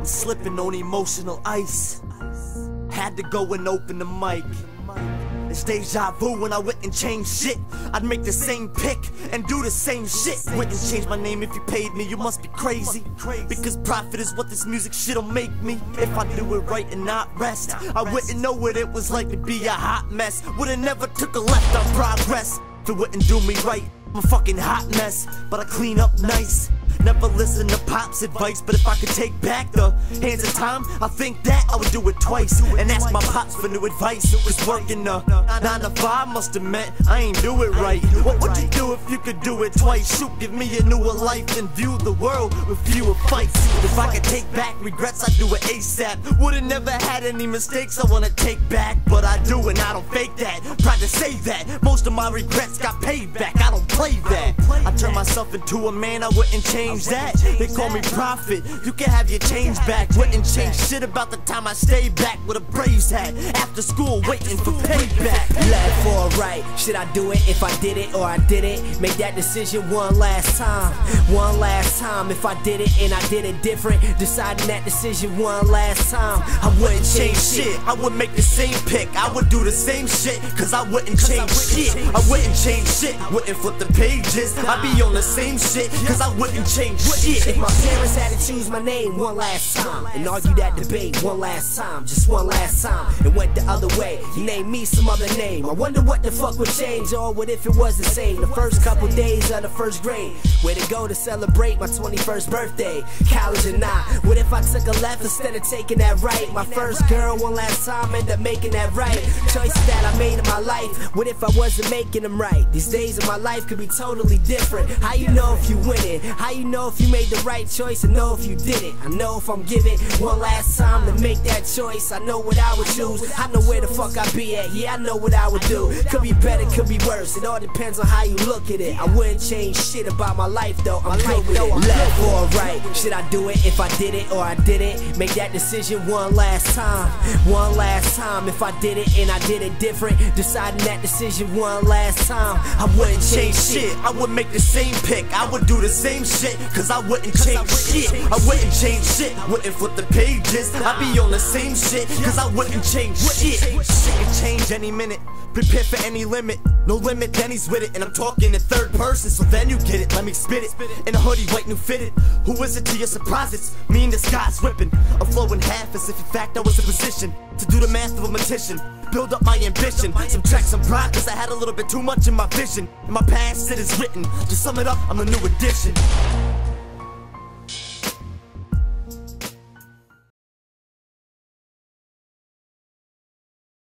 I'm slipping on emotional ice. Had to go and open the mic. It's deja vu when I went and changed shit. I'd make the same pick and do the same shit. Wouldn't change my name if you paid me, you must be crazy. Because profit is what this music shit'll make me. If I do it right and not rest, I wouldn't know what it was like to be a hot mess. Would've never took a left on progress if it wouldn't do me right. I'm a fucking hot mess, but I clean up nice. Never listen to Pop's advice, but if I could take back the hands of time, I think that I would do it twice and ask my Pops for new advice. Cause working a 9 to 5 must have meant I ain't do it right. What would you do if you could do it twice? Shoot, give me a newer life and view the world with fewer fights. If I could take back regrets, I'd do it ASAP. Would've never had any mistakes I wanna take back, but I do and I don't fake that. Proud to say that most of my regrets got paid back. I don't play that. I turned myself into a man, I wouldn't change that. They call me prophet, you can have your change back. Wouldn't change shit about the time I stayed back with a Braves hat after school waiting for payback. Left or right, should I do it if I did it or I didn't? Make that decision one last time. One last time, if I did it and I did it different. Deciding that decision one last time. I wouldn't change shit, I would make the same pick. I would do the same shit, cause I wouldn't change shit. I wouldn't change shit, wouldn't flip the pages. I'd be on the same shit, cause I wouldn't change shit. If my parents had to choose my name one last time and argue that debate one last time, just one last time, and went the other way, you named me some other name, I wonder what the fuck would change, or what if it was the same. The first couple days of the first grade, where to go to celebrate my 21st birthday, college or not. What if I took a left instead of taking that right? My first girl one last time, end up making that right. Choices that I made in my life, what if I wasn't making them right? These days of my life could be totally different. How you know if you winning? How you know if you made the right choice and know if you didn't? I know if I'm given one last time to make that choice, I know what I would choose. I know where the fuck I be at, yeah, I know what I would do. Could be better, could be worse, it all depends on how you look at it. I wouldn't change shit about my life though, I'm good with it. Left or right, should I do it if I did it or I didn't? Make that decision one last time. One last time, if I did it and I did it different. Deciding that decision one last time. I wouldn't change shit, I would make the same pick. I would do the same shit, cause I wouldn't change shit. I wouldn't change shit, wouldn't flip the pages. I'd be on the same shit, cause I wouldn't change shit. Shit can change any minute, prepare for any limit. No limit, then he's with it, and I'm talking in third person, so then you get it. Let me spit it, in a hoodie, white new fitted. Who is it to your surprise? It's me in the sky's whipping. I'm flowing half as if in fact I was in position to do the math of a magician. Build up my ambition, subtract some pride, cause I had a little bit too much in my vision. In my past it is written, to sum it up, I'm the new addition.